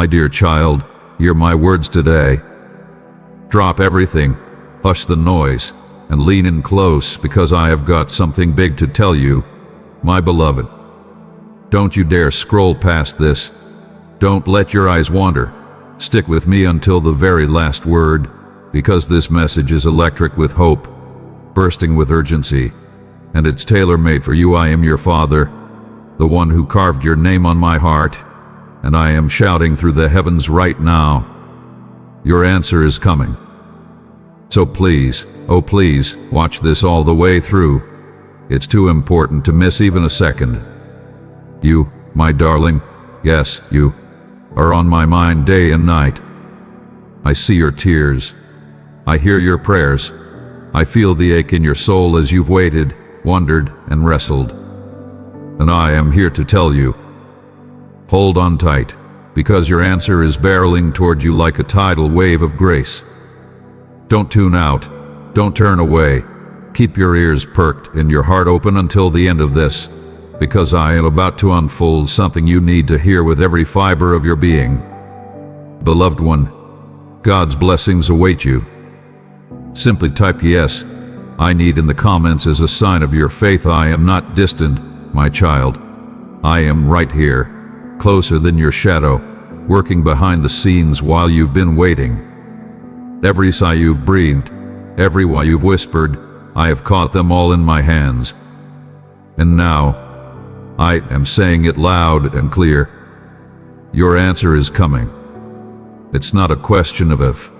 My dear child, hear my words today. Drop everything, hush the noise, and lean in close because I have got something big to tell you, my beloved. Don't you dare scroll past this. Don't let your eyes wander. Stick with me until the very last word, because this message is electric with hope, bursting with urgency, and it's tailor-made for you. I am your Father, the one who carved your name on my heart, and I am shouting through the heavens right now. Your answer is coming. So please, oh please, watch this all the way through. It's too important to miss even a second. You, my darling, yes, you, are on my mind day and night. I see your tears. I hear your prayers. I feel the ache in your soul as you've waited, wondered, and wrestled. And I am here to tell you, hold on tight, because your answer is barreling toward you like a tidal wave of grace. Don't tune out. Don't turn away. Keep your ears perked and your heart open until the end of this, because I am about to unfold something you need to hear with every fiber of your being. Beloved one, God's blessings await you. Simply type yes, I need in the comments as a sign of your faith. I am not distant, my child. I am right here, closer than your shadow, working behind the scenes while you've been waiting. Every sigh you've breathed, every why you've whispered, I have caught them all in my hands. And now, I am saying it loud and clear. Your answer is coming. It's not a question of if,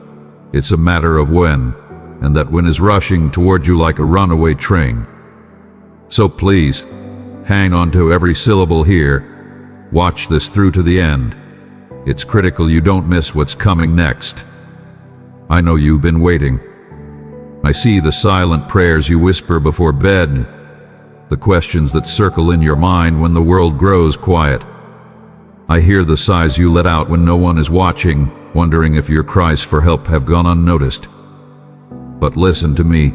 it's a matter of when, and that when is rushing toward you like a runaway train. So please, hang on to every syllable here. Watch this through to the end. It's critical you don't miss what's coming next. I know you've been waiting. I see the silent prayers you whisper before bed, the questions that circle in your mind when the world grows quiet. I hear the sighs you let out when no one is watching, wondering if your cries for help have gone unnoticed. But listen to me,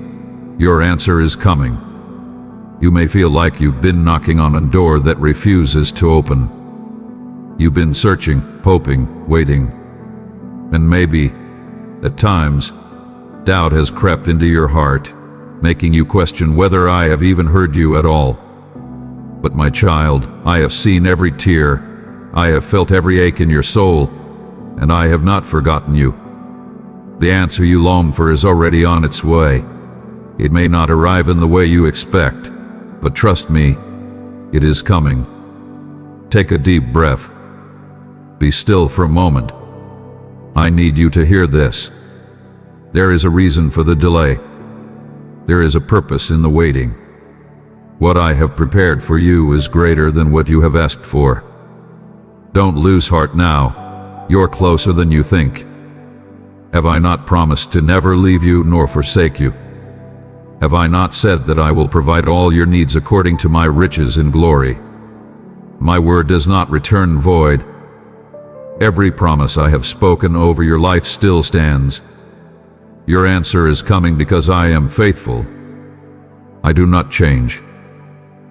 your answer is coming. You may feel like you've been knocking on a door that refuses to open. You've been searching, hoping, waiting. And maybe, at times, doubt has crept into your heart, making you question whether I have even heard you at all. But my child, I have seen every tear, I have felt every ache in your soul, and I have not forgotten you. The answer you long for is already on its way. It may not arrive in the way you expect, but trust me, it is coming. Take a deep breath. Be still for a moment. I need you to hear this. There is a reason for the delay. There is a purpose in the waiting. What I have prepared for you is greater than what you have asked for. Don't lose heart now. You're closer than you think. Have I not promised to never leave you nor forsake you? Have I not said that I will provide all your needs according to my riches in glory? My word does not return void. Every promise I have spoken over your life still stands. Your answer is coming because I am faithful. I do not change.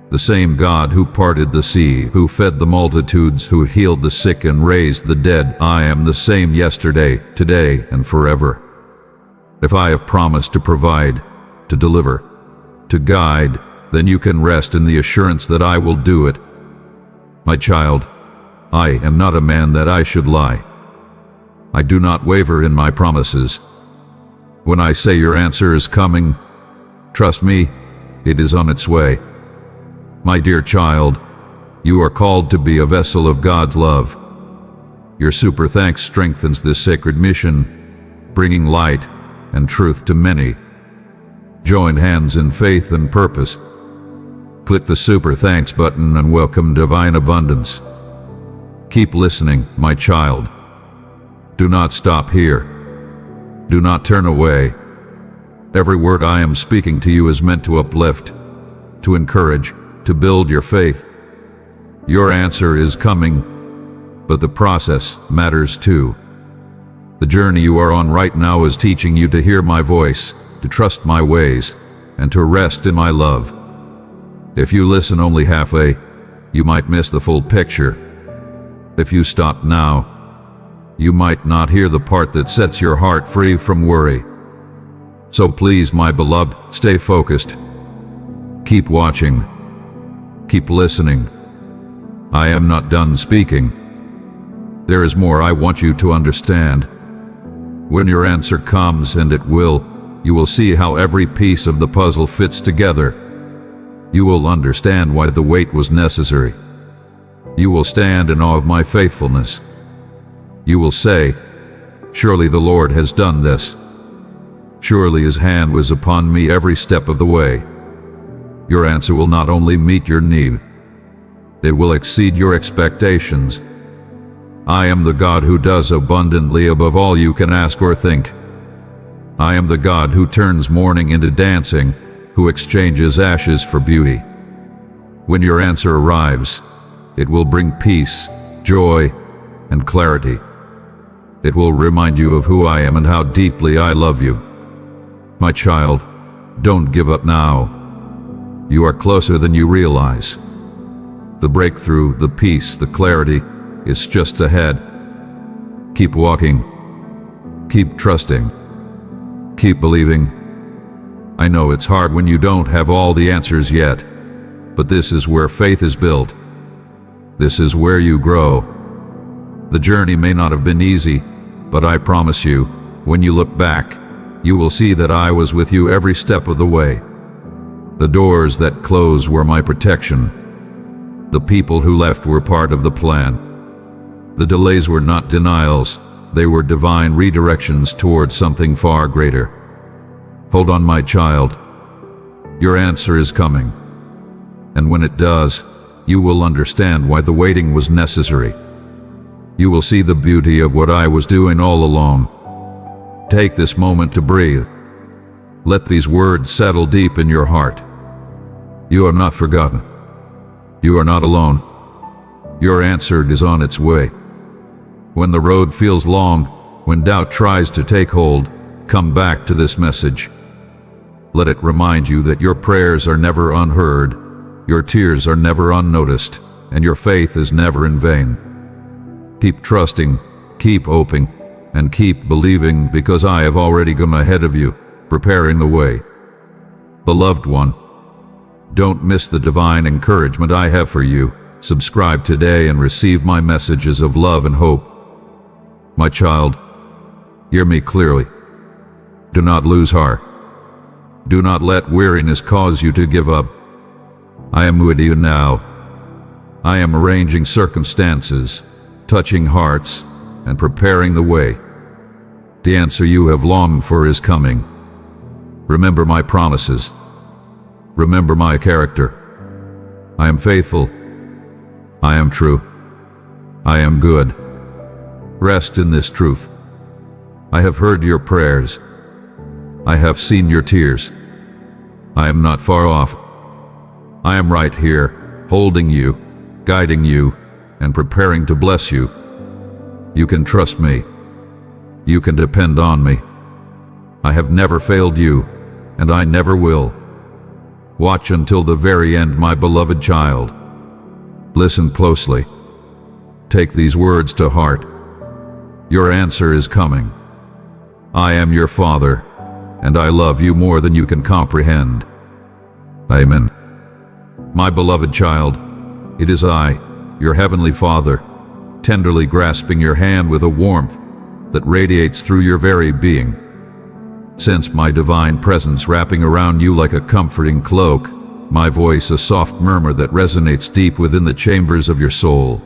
The same God who parted the sea, who fed the multitudes, who healed the sick and raised the dead, I am the same yesterday, today, and forever. If I have promised to provide, to deliver, to guide, then you can rest in the assurance that I will do it. My child, I am not a man that I should lie. I do not waver in my promises. When I say your answer is coming, trust me, it is on its way. My dear child, you are called to be a vessel of God's love. Your super thanks strengthens this sacred mission, bringing light and truth to many. Join hands in faith and purpose. Click the super thanks button and welcome divine abundance. Keep listening, my child. Do not stop here. Do not turn away. Every word I am speaking to you is meant to uplift, to encourage, to build your faith. Your answer is coming, but the process matters too. The journey you are on right now is teaching you to hear my voice, to trust my ways, and to rest in my love. If you listen only halfway, you might miss the full picture. If you stop now, you might not hear the part that sets your heart free from worry. So please, my beloved, stay focused. Keep watching. Keep listening. I am not done speaking. There is more I want you to understand. When your answer comes, and it will, you will see how every piece of the puzzle fits together. You will understand why the wait was necessary. You will stand in awe of my faithfulness. You will say, "Surely the Lord has done this. Surely his hand was upon me every step of the way." Your answer will not only meet your need, it will exceed your expectations. I am the God who does abundantly above all you can ask or think. I am the God who turns mourning into dancing, who exchanges ashes for beauty. When your answer arrives, it will bring peace, joy, and clarity. It will remind you of who I am and how deeply I love you. My child, don't give up now. You are closer than you realize. The breakthrough, the peace, the clarity is just ahead. Keep walking. Keep trusting. Keep believing. I know it's hard when you don't have all the answers yet, but this is where faith is built. This is where you grow. The journey may not have been easy, but I promise you, when you look back, you will see that I was with you every step of the way. The doors that closed were my protection. The people who left were part of the plan. The delays were not denials, they were divine redirections towards something far greater. Hold on, my child. Your answer is coming. And when it does, you will understand why the waiting was necessary. You will see the beauty of what I was doing all along. Take this moment to breathe. Let these words settle deep in your heart. You are not forgotten. You are not alone. Your answer is on its way. When the road feels long, when doubt tries to take hold, come back to this message. Let it remind you that your prayers are never unheard, your tears are never unnoticed, and your faith is never in vain. Keep trusting, keep hoping, and keep believing, because I have already gone ahead of you, preparing the way. Beloved one, don't miss the divine encouragement I have for you. Subscribe today and receive my messages of love and hope. My child, hear me clearly. Do not lose heart. Do not let weariness cause you to give up. I am with you now. I am arranging circumstances, touching hearts, and preparing the way. The answer you have longed for is coming. Remember my promises. Remember my character. I am faithful. I am true. I am good. Rest in this truth. I have heard your prayers. I have seen your tears. I am not far off. I am right here, holding you, guiding you, and preparing to bless you. You can trust me. You can depend on me. I have never failed you, and I never will. Watch until the very end, my beloved child. Listen closely. Take these words to heart. Your answer is coming. I am your Father, and I love you more than you can comprehend. Amen. My beloved child, it is I, your Heavenly Father, tenderly grasping your hand with a warmth that radiates through your very being. Sense my divine presence wrapping around you like a comforting cloak, my voice a soft murmur that resonates deep within the chambers of your soul.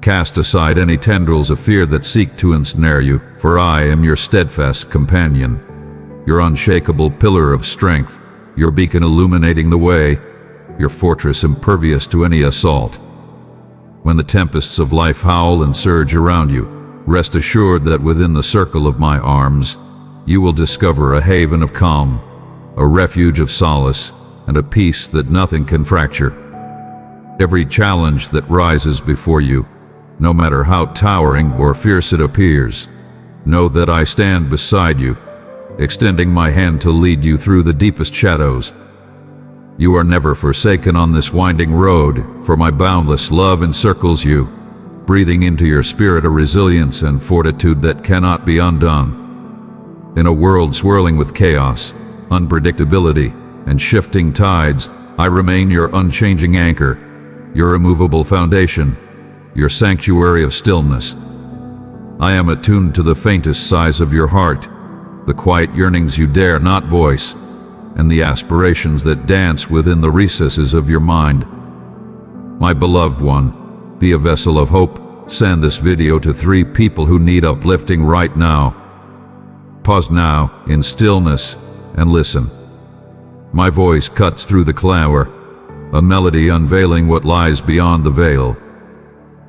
Cast aside any tendrils of fear that seek to ensnare you, for I am your steadfast companion, your unshakable pillar of strength, your beacon illuminating the way, your fortress impervious to any assault. When the tempests of life howl and surge around you, rest assured that within the circle of my arms, you will discover a haven of calm, a refuge of solace, and a peace that nothing can fracture. Every challenge that rises before you, no matter how towering or fierce it appears, know that I stand beside you, extending my hand to lead you through the deepest shadows. You are never forsaken on this winding road, for my boundless love encircles you. breathing into your spirit a resilience and fortitude that cannot be undone. In a world swirling with chaos, unpredictability, and shifting tides, I remain your unchanging anchor, your immovable foundation, your sanctuary of stillness. I am attuned to the faintest sighs of your heart, the quiet yearnings you dare not voice, and the aspirations that dance within the recesses of your mind. My beloved one, be a vessel of hope. Send this video to 3 people who need uplifting right now. Pause now, in stillness, and listen. My voice cuts through the clamor, a melody unveiling what lies beyond the veil.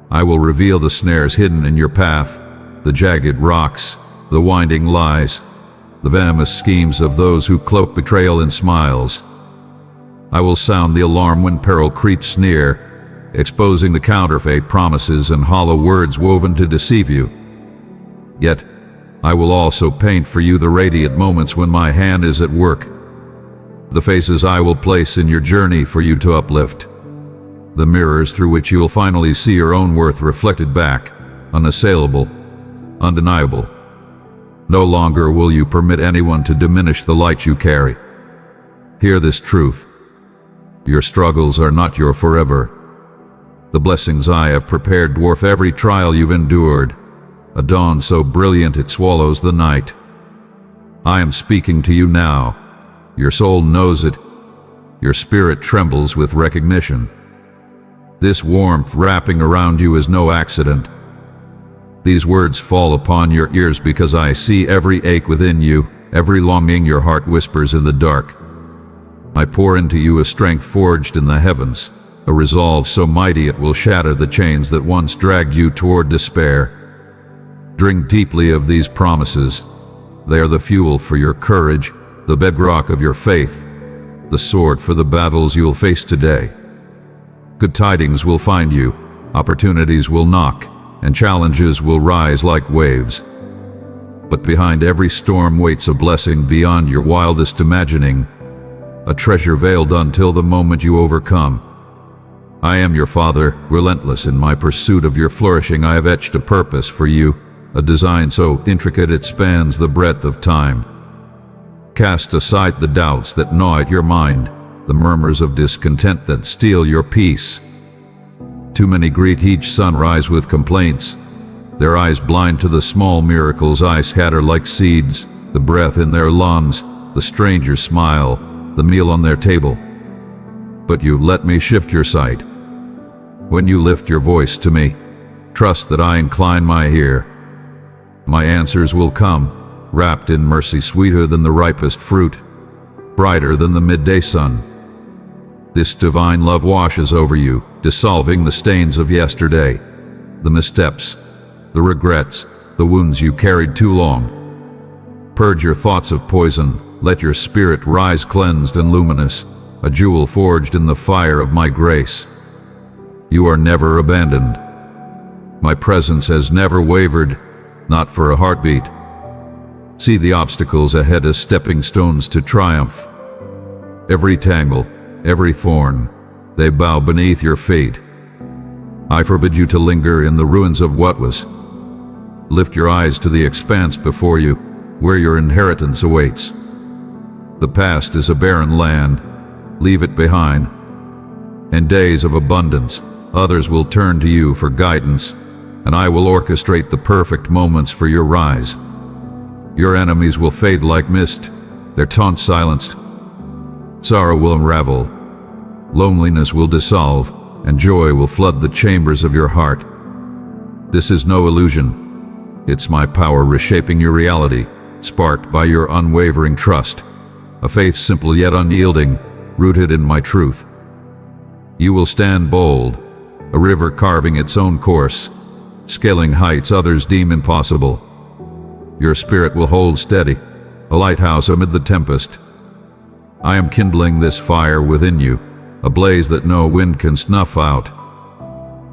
I will reveal the snares hidden in your path, the jagged rocks, the winding lies, the venomous schemes of those who cloak betrayal in smiles. I will sound the alarm when peril creeps near, exposing the counterfeit promises and hollow words woven to deceive you. Yet, I will also paint for you the radiant moments when my hand is at work, the faces I will place in your journey for you to uplift, the mirrors through which you will finally see your own worth reflected back, unassailable, undeniable. No longer will you permit anyone to diminish the light you carry. Hear this truth. Your struggles are not your forever. The blessings I have prepared dwarf every trial you've endured, a dawn so brilliant it swallows the night. I am speaking to you now. Your soul knows it. Your spirit trembles with recognition. This warmth wrapping around you is no accident. These words fall upon your ears because I see every ache within you, every longing your heart whispers in the dark. I pour into you a strength forged in the heavens, a resolve so mighty it will shatter the chains that once dragged you toward despair. Drink deeply of these promises. They are the fuel for your courage, the bedrock of your faith, the sword for the battles you'll face today. Good tidings will find you, opportunities will knock, and challenges will rise like waves. But behind every storm waits a blessing beyond your wildest imagining, a treasure veiled until the moment you overcome. I am your father, relentless in my pursuit of your flourishing. I have etched a purpose for you, a design so intricate it spans the breadth of time. Cast aside the doubts that gnaw at your mind, the murmurs of discontent that steal your peace. Too many greet each sunrise with complaints, their eyes blind to the small miracles I scatter like seeds, the breath in their lungs, the stranger's smile, the meal on their table. But you let me shift your sight. When you lift your voice to me, trust that I incline my ear. My answers will come, wrapped in mercy sweeter than the ripest fruit, brighter than the midday sun. This divine love washes over you, dissolving the stains of yesterday, the missteps, the regrets, the wounds you carried too long. Purge your thoughts of poison, let your spirit rise cleansed and luminous, a jewel forged in the fire of my grace. You are never abandoned. My presence has never wavered, not for a heartbeat. See the obstacles ahead as stepping stones to triumph. Every tangle, every thorn, they bow beneath your feet. I forbid you to linger in the ruins of what was. Lift your eyes to the expanse before you, where your inheritance awaits. The past is a barren land. Leave it behind. In days of abundance, others will turn to you for guidance, and I will orchestrate the perfect moments for your rise. Your enemies will fade like mist, their taunts silenced. Sorrow will unravel, loneliness will dissolve, and joy will flood the chambers of your heart. This is no illusion. It's my power reshaping your reality, sparked by your unwavering trust, a faith simple yet unyielding, rooted in my truth. You will stand bold, a river carving its own course, scaling heights others deem impossible. Your spirit will hold steady, a lighthouse amid the tempest. I am kindling this fire within you, a blaze that no wind can snuff out.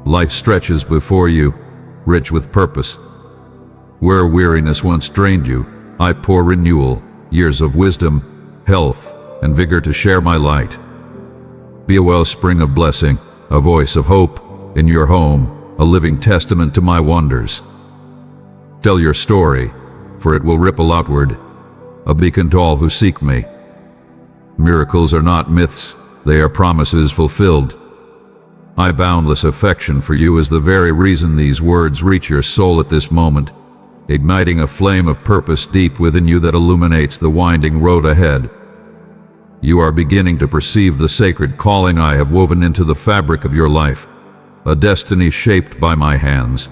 Life stretches before you, rich with purpose. Where weariness once drained you, I pour renewal, years of wisdom, health, and vigor to share my light. Be a wellspring of blessing, a voice of hope in your home, a living testament to my wonders. Tell your story, for it will ripple outward, a beacon to all who seek me. Miracles are not myths, they are promises fulfilled. My boundless affection for you is the very reason these words reach your soul at this moment, igniting a flame of purpose deep within you that illuminates the winding road ahead. You are beginning to perceive the sacred calling I have woven into the fabric of your life, a destiny shaped by my hands.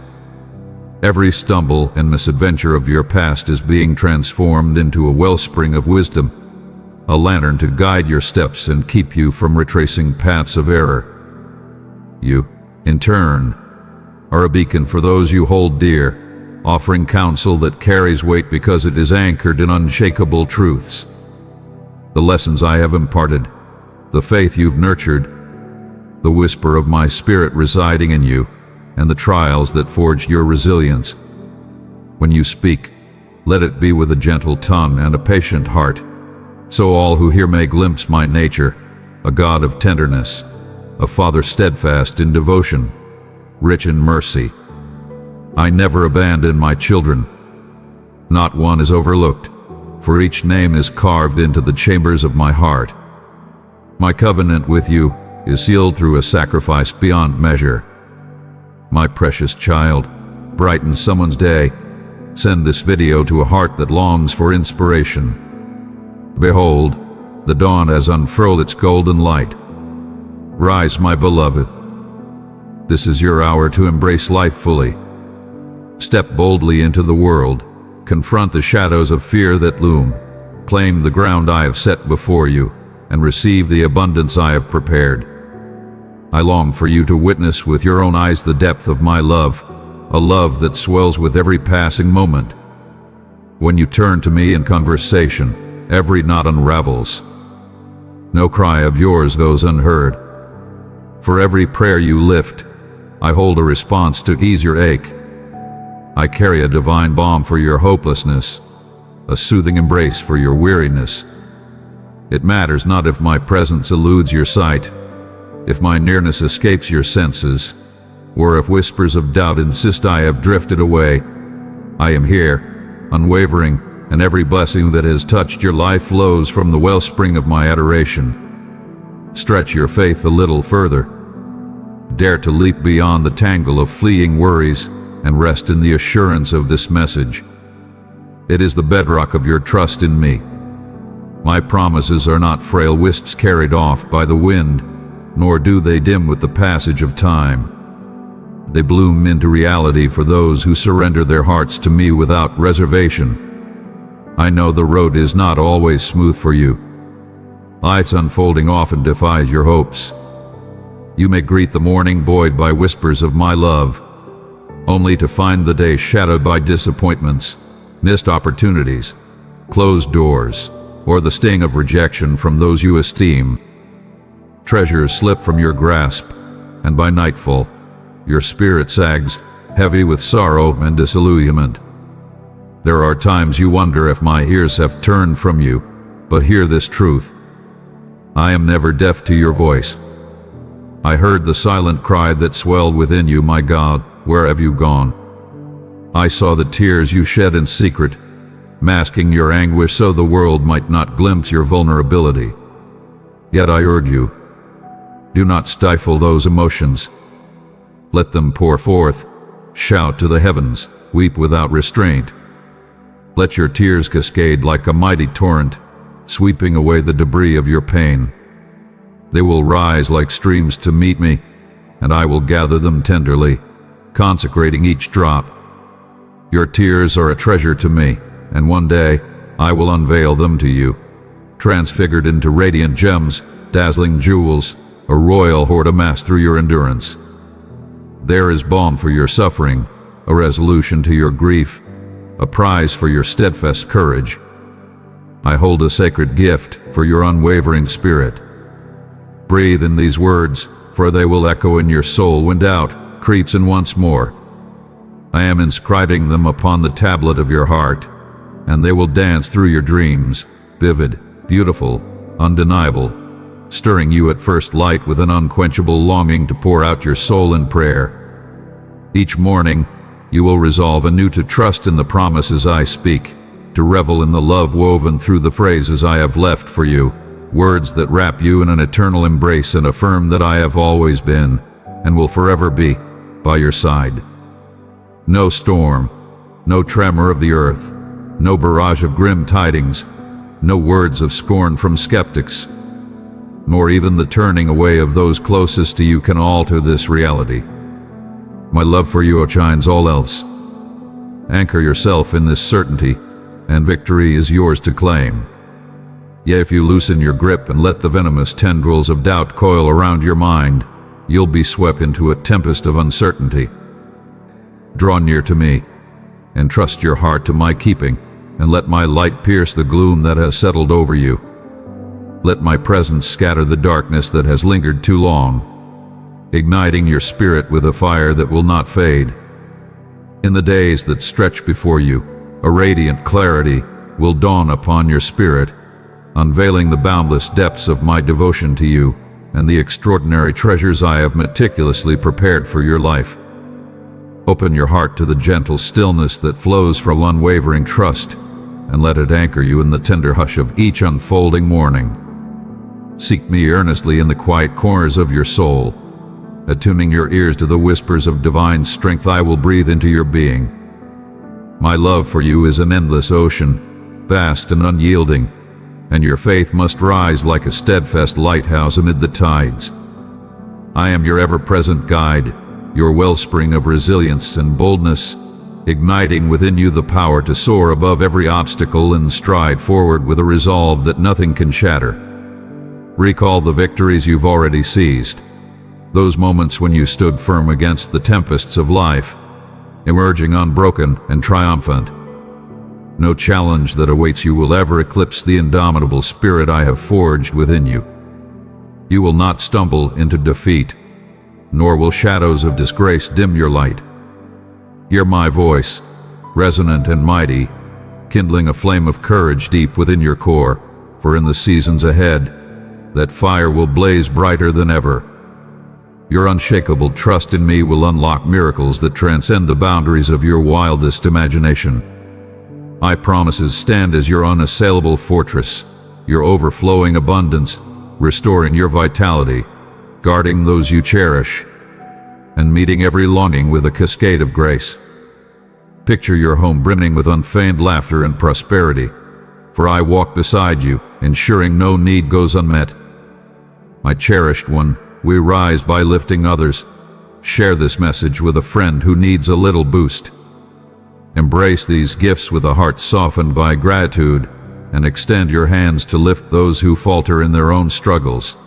Every stumble and misadventure of your past is being transformed into a wellspring of wisdom, a lantern to guide your steps and keep you from retracing paths of error. You, in turn, are a beacon for those you hold dear, offering counsel that carries weight because it is anchored in unshakable truths. The lessons I have imparted, the faith you've nurtured, the whisper of my spirit residing in you, and the trials that forged your resilience. When you speak, let it be with a gentle tongue and a patient heart, so all who hear may glimpse my nature, a God of tenderness, a Father steadfast in devotion, rich in mercy. I never abandon my children. Not one is overlooked, for each name is carved into the chambers of my heart. My covenant with you is sealed through a sacrifice beyond measure. My precious child, brighten someone's day. Send this video to a heart that longs for inspiration. Behold, the dawn has unfurled its golden light. Rise, my beloved. This is your hour to embrace life fully. Step boldly into the world, confront the shadows of fear that loom, claim the ground I have set before you, and receive the abundance I have prepared. I long for you to witness with your own eyes the depth of my love, a love that swells with every passing moment. When you turn to me in conversation, every knot unravels. No cry of yours goes unheard. For every prayer you lift, I hold a response to ease your ache. I carry a divine balm for your hopelessness, a soothing embrace for your weariness. It matters not if my presence eludes your sight, if my nearness escapes your senses, or if whispers of doubt insist I have drifted away. I am here, unwavering, and every blessing that has touched your life flows from the wellspring of my adoration. Stretch your faith a little further. Dare to leap beyond the tangle of fleeing worries and rest in the assurance of this message. It is the bedrock of your trust in me. My promises are not frail wisps carried off by the wind, nor do they dim with the passage of time. They bloom into reality for those who surrender their hearts to me without reservation. I know the road is not always smooth for you. Life's unfolding often defies your hopes. You may greet the morning buoyed by whispers of my love, only to find the day shadowed by disappointments, missed opportunities, closed doors, or the sting of rejection from those you esteem. Treasures slip from your grasp, and by nightfall, your spirit sags, heavy with sorrow and disillusionment. There are times you wonder if my ears have turned from you, but hear this truth. I am never deaf to your voice. I heard the silent cry that swelled within you, my God, where have you gone? I saw the tears you shed in secret, masking your anguish so the world might not glimpse your vulnerability. Yet I urge you, do not stifle those emotions. Let them pour forth, shout to the heavens, weep without restraint. Let your tears cascade like a mighty torrent, sweeping away the debris of your pain. They will rise like streams to meet me, and I will gather them tenderly, consecrating each drop. Your tears are a treasure to me, and one day I will unveil them to you, transfigured into radiant gems, dazzling jewels, a royal hoard amassed through your endurance. There is balm for your suffering, a resolution to your grief, a prize for your steadfast courage. I hold a sacred gift for your unwavering spirit. Breathe in these words, for they will echo in your soul when doubt creeps in once more. I am inscribing them upon the tablet of your heart, and they will dance through your dreams, vivid, beautiful, undeniable, stirring you at first light with an unquenchable longing to pour out your soul in prayer. Each morning, you will resolve anew to trust in the promises I speak, to revel in the love woven through the phrases I have left for you, words that wrap you in an eternal embrace and affirm that I have always been, and will forever be, by your side. No storm, no tremor of the earth, no barrage of grim tidings, no words of scorn from skeptics, nor even the turning away of those closest to you can alter this reality. My love for you outshines all else. Anchor yourself in this certainty, and victory is yours to claim. Yet if you loosen your grip and let the venomous tendrils of doubt coil around your mind, you'll be swept into a tempest of uncertainty. Draw near to me, and trust your heart to my keeping, and let my light pierce the gloom that has settled over you. Let my presence scatter the darkness that has lingered too long, igniting your spirit with a fire that will not fade. In the days that stretch before you, a radiant clarity will dawn upon your spirit, unveiling the boundless depths of my devotion to you and the extraordinary treasures I have meticulously prepared for your life. Open your heart to the gentle stillness that flows from unwavering trust, and let it anchor you in the tender hush of each unfolding morning. Seek me earnestly in the quiet corners of your soul. Attuning your ears to the whispers of divine strength I will breathe into your being. My love for you is an endless ocean, vast and unyielding, and your faith must rise like a steadfast lighthouse amid the tides. I am your ever-present guide, your wellspring of resilience and boldness, igniting within you the power to soar above every obstacle and stride forward with a resolve that nothing can shatter. Recall the victories you've already seized, those moments when you stood firm against the tempests of life, emerging unbroken and triumphant. No challenge that awaits you will ever eclipse the indomitable spirit I have forged within you. You will not stumble into defeat, nor will shadows of disgrace dim your light. Hear my voice, resonant and mighty, kindling a flame of courage deep within your core, for in the seasons ahead, that fire will blaze brighter than ever. Your unshakable trust in me will unlock miracles that transcend the boundaries of your wildest imagination. My promises stand as your unassailable fortress, your overflowing abundance, restoring your vitality, guarding those you cherish, and meeting every longing with a cascade of grace. Picture your home brimming with unfeigned laughter and prosperity, for I walk beside you, ensuring no need goes unmet. My cherished one, we rise by lifting others. Share this message with a friend who needs a little boost. Embrace these gifts with a heart softened by gratitude, and extend your hands to lift those who falter in their own struggles.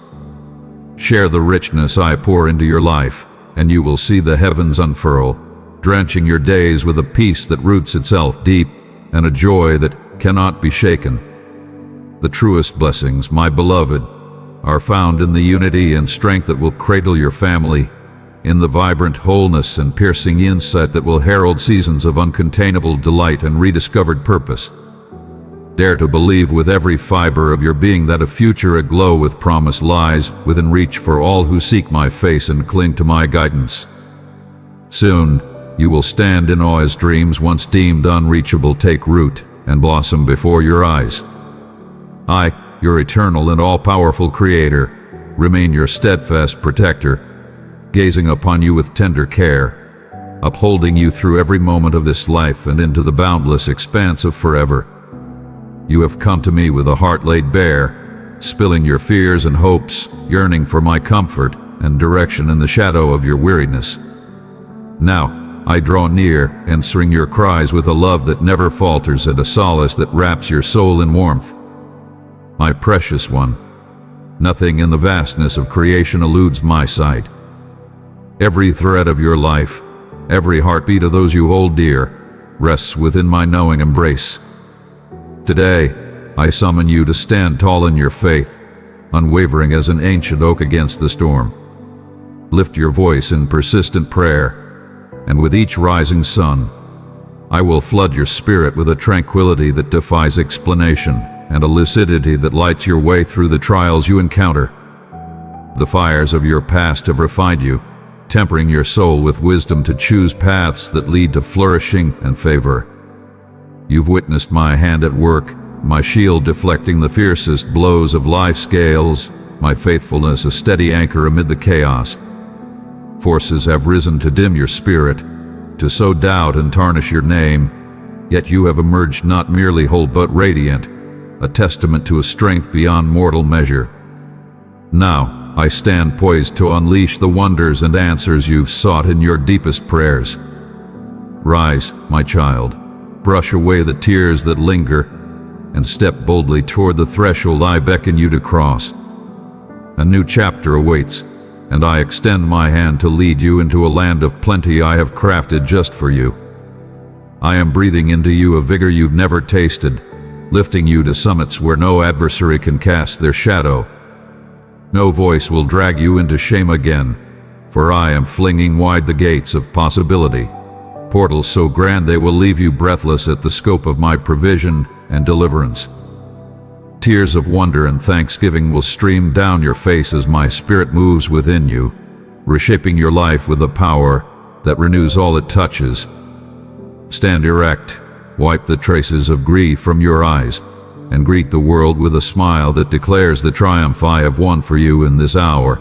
Share the richness I pour into your life, and you will see the heavens unfurl, drenching your days with a peace that roots itself deep and a joy that cannot be shaken. The truest blessings, my beloved, are found in the unity and strength that will cradle your family, in the vibrant wholeness and piercing insight that will herald seasons of uncontainable delight and rediscovered purpose. Dare to believe with every fiber of your being that a future aglow with promise lies within reach for all who seek my face and cling to my guidance. Soon, you will stand in awe as dreams once deemed unreachable take root and blossom before your eyes. I, your eternal and all-powerful Creator, remain your steadfast protector, gazing upon you with tender care, upholding you through every moment of this life and into the boundless expanse of forever. You have come to me with a heart laid bare, spilling your fears and hopes, yearning for my comfort and direction in the shadow of your weariness. Now, I draw near, answering your cries with a love that never falters and a solace that wraps your soul in warmth. My precious one, nothing in the vastness of creation eludes my sight. Every thread of your life, every heartbeat of those you hold dear, rests within my knowing embrace. Today, I summon you to stand tall in your faith, unwavering as an ancient oak against the storm. Lift your voice in persistent prayer, and with each rising sun, I will flood your spirit with a tranquility that defies explanation and a lucidity that lights your way through the trials you encounter. The fires of your past have refined you, tempering your soul with wisdom to choose paths that lead to flourishing and favor. You've witnessed my hand at work, my shield deflecting the fiercest blows of life's gales, my faithfulness a steady anchor amid the chaos. Forces have risen to dim your spirit, to sow doubt and tarnish your name, yet you have emerged not merely whole but radiant, a testament to a strength beyond mortal measure. Now, I stand poised to unleash the wonders and answers you've sought in your deepest prayers. Rise, my child, brush away the tears that linger, and step boldly toward the threshold I beckon you to cross. A new chapter awaits, and I extend my hand to lead you into a land of plenty I have crafted just for you. I am breathing into you a vigor you've never tasted, lifting you to summits where no adversary can cast their shadow. No voice will drag you into shame again, for I am flinging wide the gates of possibility, portals so grand they will leave you breathless at the scope of my provision and deliverance. Tears of wonder and thanksgiving will stream down your face as my spirit moves within you, reshaping your life with a power that renews all it touches. Stand erect, wipe the traces of grief from your eyes, and greet the world with a smile that declares the triumph I have won for you in this hour.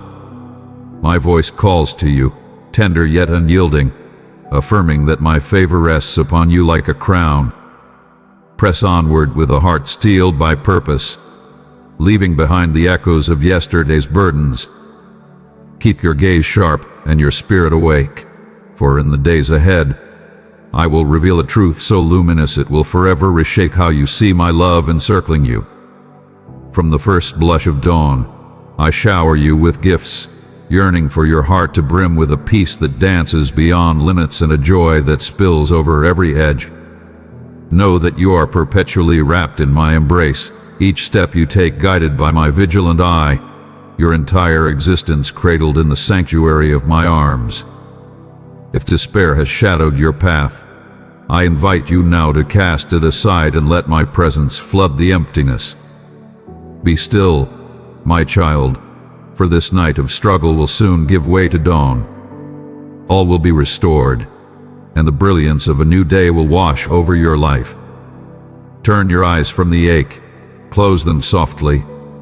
My voice calls to you, tender yet unyielding, affirming that my favor rests upon you like a crown. Press onward with a heart steeled by purpose, leaving behind the echoes of yesterday's burdens. Keep your gaze sharp and your spirit awake, for in the days ahead, I will reveal a truth so luminous it will forever reshape how you see my love encircling you. From the first blush of dawn, I shower you with gifts, yearning for your heart to brim with a peace that dances beyond limits and a joy that spills over every edge. Know that you are perpetually wrapped in my embrace, each step you take guided by my vigilant eye, your entire existence cradled in the sanctuary of my arms. If despair has shadowed your path, I invite you now to cast it aside and let my presence flood the emptiness. Be still, my child, for this night of struggle will soon give way to dawn. All will be restored, and the brilliance of a new day will wash over your life. Turn your eyes from the ache, close them softly,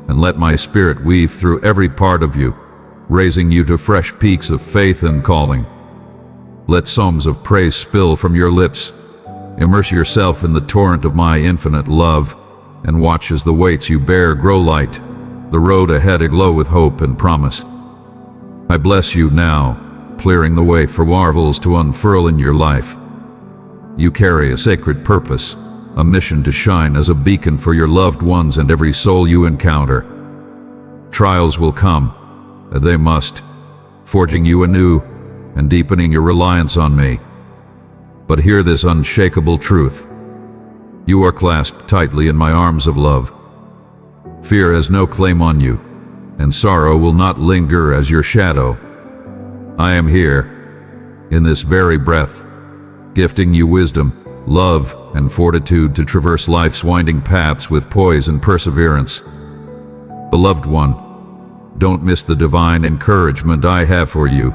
and let my spirit weave through every part of you, raising you to fresh peaks of faith and calling. Let psalms of praise spill from your lips. Immerse yourself in the torrent of my infinite love, and watch as the weights you bear grow light, the road ahead aglow with hope and promise. I bless you now, clearing the way for marvels to unfurl in your life. You carry a sacred purpose, a mission to shine as a beacon for your loved ones and every soul you encounter. Trials will come, they must, forging you anew and deepening your reliance on me. But hear this unshakable truth. You are clasped tightly in my arms of love. Fear has no claim on you, and sorrow will not linger as your shadow. I am here, in this very breath, gifting you wisdom, love, and fortitude to traverse life's winding paths with poise and perseverance. Beloved one, don't miss the divine encouragement I have for you.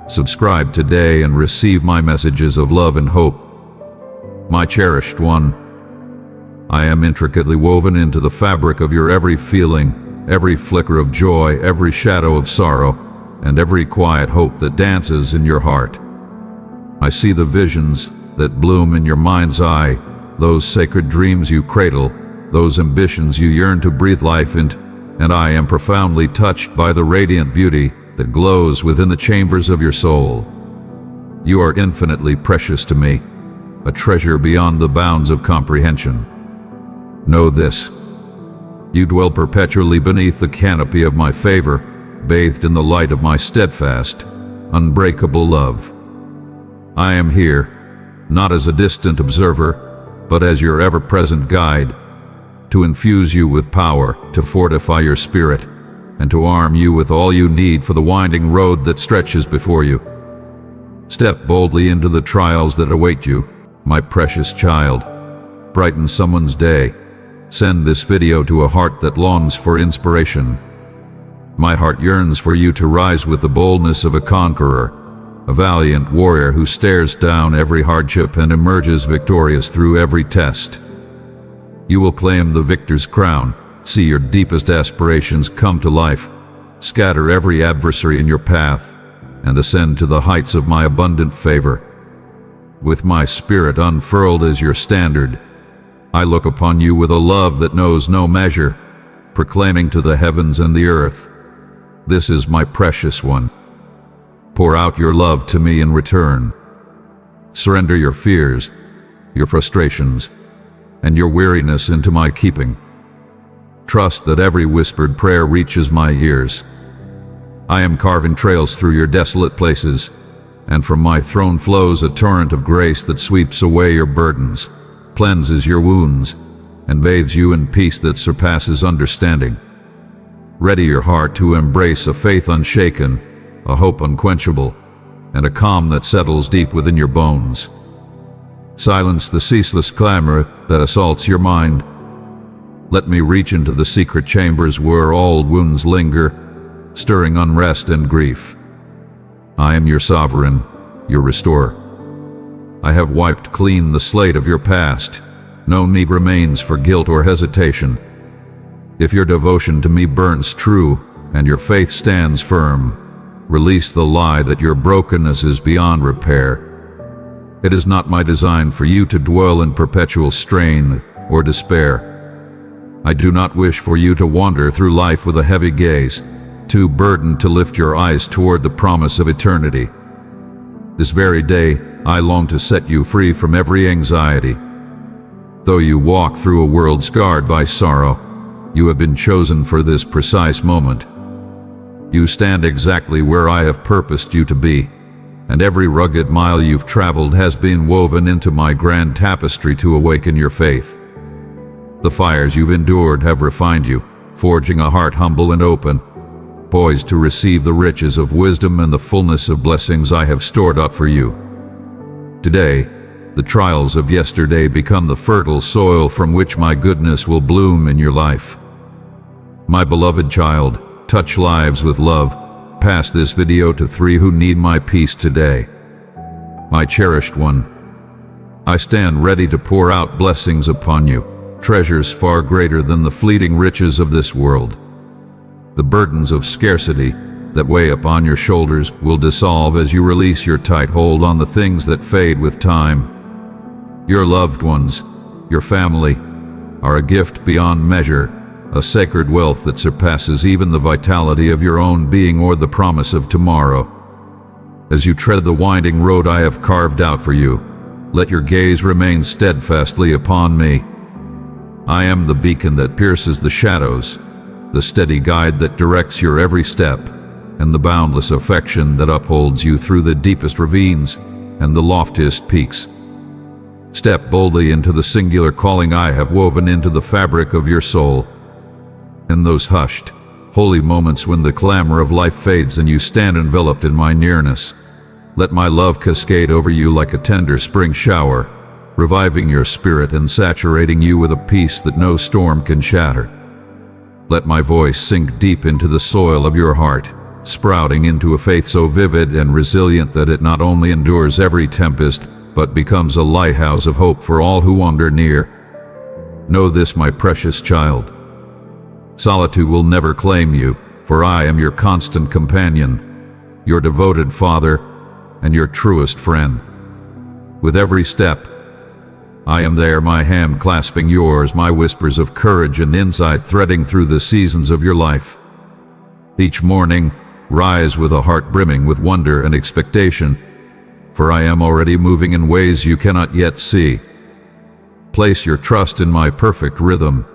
Subscribe today and receive my messages of love and hope. My cherished one, I am intricately woven into the fabric of your every feeling, every flicker of joy, every shadow of sorrow, and every quiet hope that dances in your heart. I see the visions that bloom in your mind's eye, those sacred dreams you cradle, those ambitions you yearn to breathe life into, and I am profoundly touched by the radiant beauty that glows within the chambers of your soul. You are infinitely precious to me, a treasure beyond the bounds of comprehension. Know this: you dwell perpetually beneath the canopy of my favor, bathed in the light of my steadfast, unbreakable love. I am here, not as a distant observer, but as your ever-present guide, to infuse you with power, to fortify your spirit, and to arm you with all you need for the winding road that stretches before you. Step boldly into the trials that await you, my precious child. Brighten someone's day. Send this video to a heart that longs for inspiration. My heart yearns for you to rise with the boldness of a conqueror, a valiant warrior who stares down every hardship and emerges victorious through every test. You will claim the victor's crown, see your deepest aspirations come to life, scatter every adversary in your path, and ascend to the heights of my abundant favor. With my spirit unfurled as your standard, I look upon you with a love that knows no measure, proclaiming to the heavens and the earth, "This is my precious one." Pour out your love to me in return. Surrender your fears, your frustrations, and your weariness into my keeping. Trust that every whispered prayer reaches my ears. I am carving trails through your desolate places, and from my throne flows a torrent of grace that sweeps away your burdens, cleanses your wounds, and bathes you in peace that surpasses understanding. Ready your heart to embrace a faith unshaken, a hope unquenchable, and a calm that settles deep within your bones. Silence the ceaseless clamor that assaults your mind. Let me reach into the secret chambers where old wounds linger, stirring unrest and grief. I am your sovereign, your restorer. I have wiped clean the slate of your past. No need remains for guilt or hesitation. If your devotion to me burns true and your faith stands firm, release the lie that your brokenness is beyond repair. It is not my design for you to dwell in perpetual strain or despair. I do not wish for you to wander through life with a heavy gaze, too burdened to lift your eyes toward the promise of eternity. This very day, I long to set you free from every anxiety. Though you walk through a world scarred by sorrow, you have been chosen for this precise moment. You stand exactly where I have purposed you to be, and every rugged mile you've traveled has been woven into my grand tapestry to awaken your faith. The fires you've endured have refined you, forging a heart humble and open, poised to receive the riches of wisdom and the fullness of blessings I have stored up for you. Today, the trials of yesterday become the fertile soil from which my goodness will bloom in your life. My beloved child, touch lives with love. Pass this video to 3 who need my peace today. My cherished one, I stand ready to pour out blessings upon you, treasures far greater than the fleeting riches of this world. The burdens of scarcity that weigh upon your shoulders will dissolve as you release your tight hold on the things that fade with time. Your loved ones, your family, are a gift beyond measure, a sacred wealth that surpasses even the vitality of your own being or the promise of tomorrow. As you tread the winding road I have carved out for you, let your gaze remain steadfastly upon me. I am the beacon that pierces the shadows, the steady guide that directs your every step, and the boundless affection that upholds you through the deepest ravines and the loftiest peaks. Step boldly into the singular calling I have woven into the fabric of your soul. In those hushed, holy moments when the clamor of life fades and you stand enveloped in my nearness, let my love cascade over you like a tender spring shower, reviving your spirit and saturating you with a peace that no storm can shatter. Let my voice sink deep into the soil of your heart, sprouting into a faith so vivid and resilient that it not only endures every tempest, but becomes a lighthouse of hope for all who wander near. Know this, my precious child. Solitude will never claim you, for I am your constant companion, your devoted father, and your truest friend. With every step, I am there, my hand clasping yours, my whispers of courage and insight threading through the seasons of your life. Each morning, rise with a heart brimming with wonder and expectation, for I am already moving in ways you cannot yet see. Place your trust in my perfect rhythm,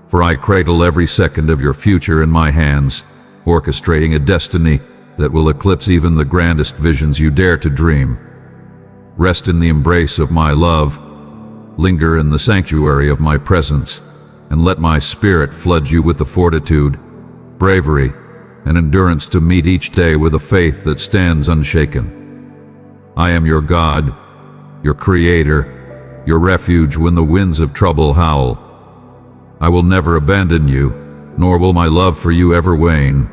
for I cradle every second of your future in my hands, orchestrating a destiny that will eclipse even the grandest visions you dare to dream. Rest in the embrace of my love, linger in the sanctuary of my presence, and let my spirit flood you with the fortitude, bravery, and endurance to meet each day with a faith that stands unshaken. I am your God, your Creator, your refuge when the winds of trouble howl. I will never abandon you, nor will my love for you ever wane.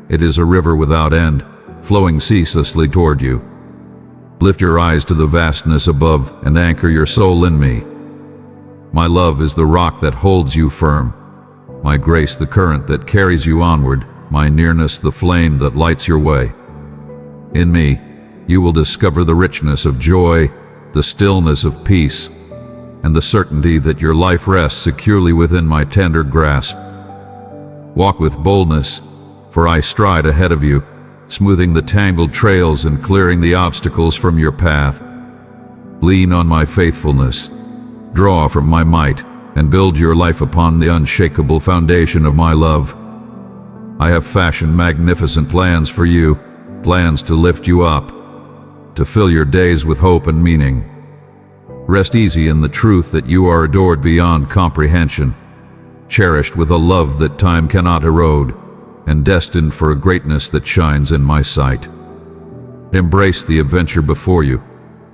It is a river without end, flowing ceaselessly toward you, Lift your eyes to the vastness above and anchor your soul in me. My love is the rock that holds you firm, my grace the current that carries you onward, my nearness the flame that lights your way. In me, you will discover the richness of joy, the stillness of peace, and the certainty that your life rests securely within my tender grasp. Walk with boldness, for I stride ahead of you, smoothing the tangled trails and clearing the obstacles from your path. Lean on my faithfulness, draw from my might, and build your life upon the unshakable foundation of my love. I have fashioned magnificent plans for you, plans to lift you up, to fill your days with hope and meaning. Rest easy in the truth that you are adored beyond comprehension, cherished with a love that time cannot erode, and destined for a greatness that shines in my sight. Embrace the adventure before you,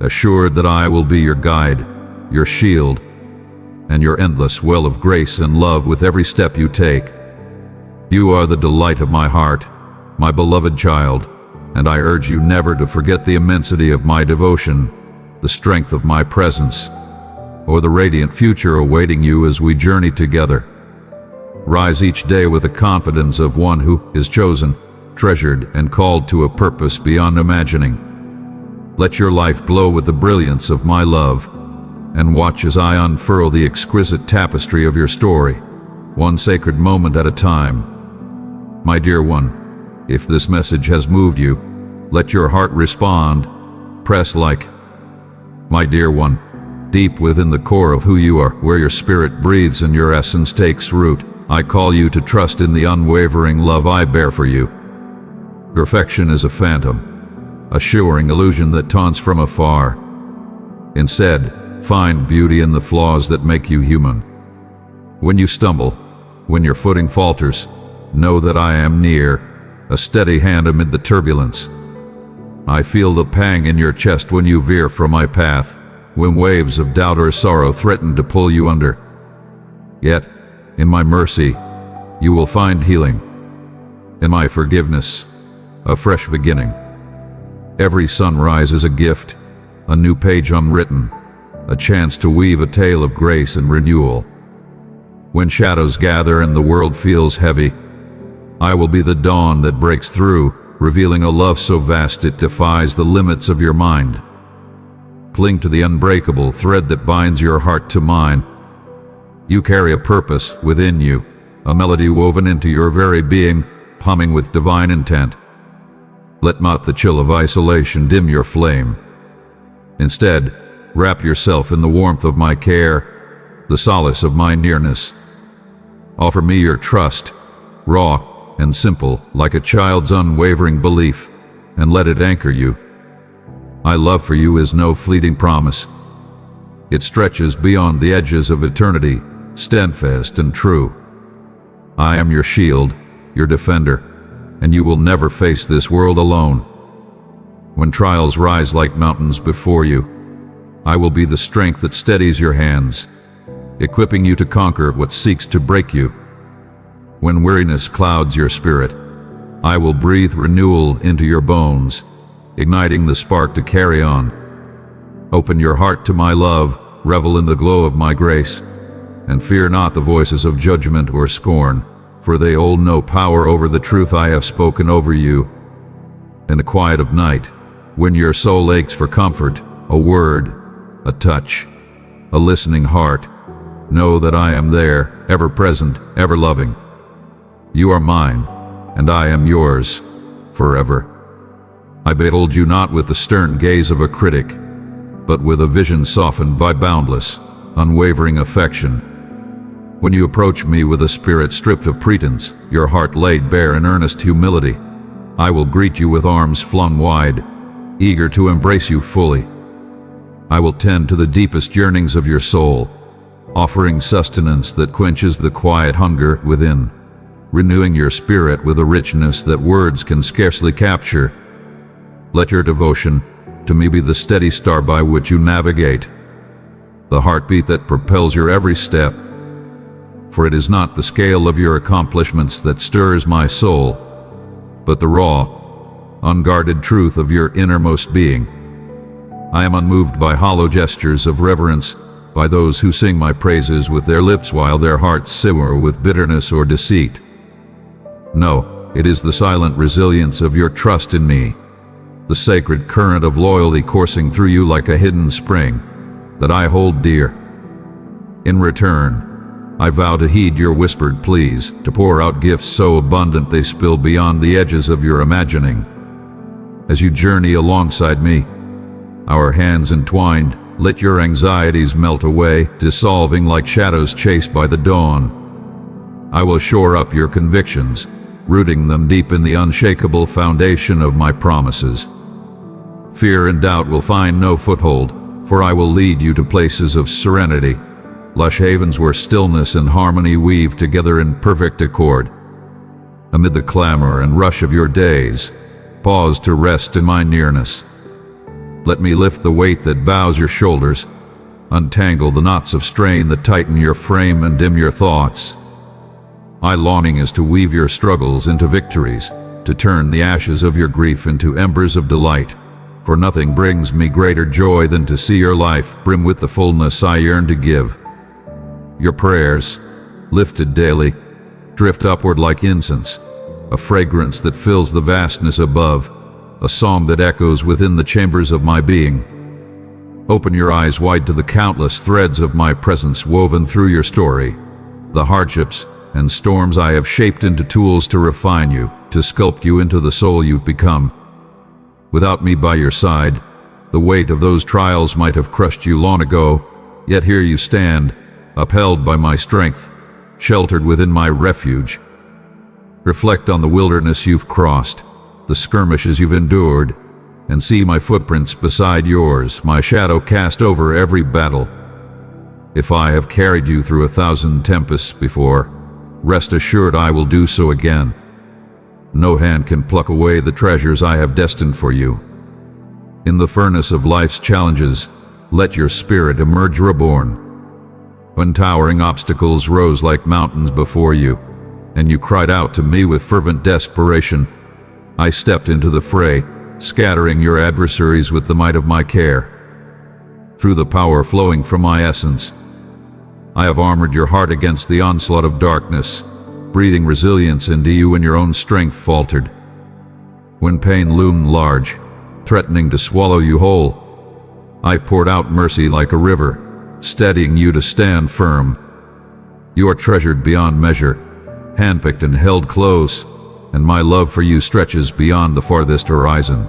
assured that I will be your guide, your shield, and your endless well of grace and love with every step you take. You are the delight of my heart, my beloved child, and I urge you never to forget the immensity of my devotion, the strength of my presence, or the radiant future awaiting you as we journey together. Rise each day with the confidence of one who is chosen, treasured, and called to a purpose beyond imagining. Let your life glow with the brilliance of my love, and watch as I unfurl the exquisite tapestry of your story, one sacred moment at a time. My dear one, if this message has moved you, let your heart respond. Press like. My dear one, deep within the core of who you are, where your spirit breathes and your essence takes root, I call you to trust in the unwavering love I bear for you. Perfection is a phantom, a shivering illusion that taunts from afar. Instead, find beauty in the flaws that make you human. When you stumble, when your footing falters, know that I am near, a steady hand amid the turbulence. I feel the pang in your chest when you veer from my path, when waves of doubt or sorrow threaten to pull you under. Yet, in my mercy, you will find healing. In my forgiveness, a fresh beginning. Every sunrise is a gift, a new page unwritten, a chance to weave a tale of grace and renewal. When shadows gather and the world feels heavy, I will be the dawn that breaks through, revealing a love so vast it defies the limits of your mind. Cling to the unbreakable thread that binds your heart to mine. You carry a purpose within you, a melody woven into your very being, humming with divine intent. Let not the chill of isolation dim your flame. Instead, wrap yourself in the warmth of my care, the solace of my nearness. Offer me your trust, raw and simple, like a child's unwavering belief, and let it anchor you. My love for you is no fleeting promise. It stretches beyond the edges of eternity, steadfast and true. I am your shield, your defender, and you will never face this world alone. When trials rise like mountains before you, I will be the strength that steadies your hands, equipping you to conquer what seeks to break you. When weariness clouds your spirit, I will breathe renewal into your bones, igniting the spark to carry on. Open your heart to my love, revel in the glow of my grace, and fear not the voices of judgment or scorn, for they hold no power over the truth I have spoken over you. In the quiet of night, when your soul aches for comfort, a word, a touch, a listening heart, know that I am there, ever present, ever loving. You are mine, and I am yours, forever. I behold you not with the stern gaze of a critic, but with a vision softened by boundless, unwavering affection. When you approach me with a spirit stripped of pretense, your heart laid bare in earnest humility, I will greet you with arms flung wide, eager to embrace you fully. I will tend to the deepest yearnings of your soul, offering sustenance that quenches the quiet hunger within, renewing your spirit with a richness that words can scarcely capture. Let your devotion to me be the steady star by which you navigate, the heartbeat that propels your every step. For it is not the scale of your accomplishments that stirs my soul, but the raw, unguarded truth of your innermost being. I am unmoved by hollow gestures of reverence, by those who sing my praises with their lips while their hearts simmer with bitterness or deceit. No, it is the silent resilience of your trust in me, the sacred current of loyalty coursing through you like a hidden spring, that I hold dear. In return, I vow to heed your whispered pleas, to pour out gifts so abundant they spill beyond the edges of your imagining. As you journey alongside me, our hands entwined, let your anxieties melt away, dissolving like shadows chased by the dawn. I will shore up your convictions, rooting them deep in the unshakable foundation of my promises. Fear and doubt will find no foothold, for I will lead you to places of serenity, lush havens where stillness and harmony weave together in perfect accord. Amid the clamor and rush of your days, pause to rest in my nearness. Let me lift the weight that bows your shoulders, untangle the knots of strain that tighten your frame and dim your thoughts. My longing is to weave your struggles into victories, to turn the ashes of your grief into embers of delight. For nothing brings me greater joy than to see your life brim with the fullness I yearn to give. Your prayers, lifted daily, drift upward like incense, a fragrance that fills the vastness above, a song that echoes within the chambers of my being. Open your eyes wide to the countless threads of my presence woven through your story, the hardships and storms I have shaped into tools to refine you, to sculpt you into the soul you've become. Without me by your side, the weight of those trials might have crushed you long ago, yet here you stand, upheld by my strength, sheltered within my refuge. Reflect on the wilderness you've crossed, the skirmishes you've endured, and see my footprints beside yours, my shadow cast over every battle. If I have carried you through 1,000 tempests before, rest assured I will do so again. No hand can pluck away the treasures I have destined for you. In the furnace of life's challenges, let your spirit emerge reborn. When towering obstacles rose like mountains before you, and you cried out to me with fervent desperation, I stepped into the fray, scattering your adversaries with the might of my care. Through the power flowing from my essence, I have armored your heart against the onslaught of darkness, breathing resilience into you when your own strength faltered. When pain loomed large, threatening to swallow you whole, I poured out mercy like a river, steadying you to stand firm. You are treasured beyond measure, handpicked and held close, and my love for you stretches beyond the farthest horizon.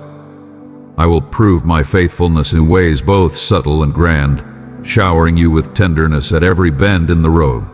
I will prove my faithfulness in ways both subtle and grand, showering you with tenderness at every bend in the road.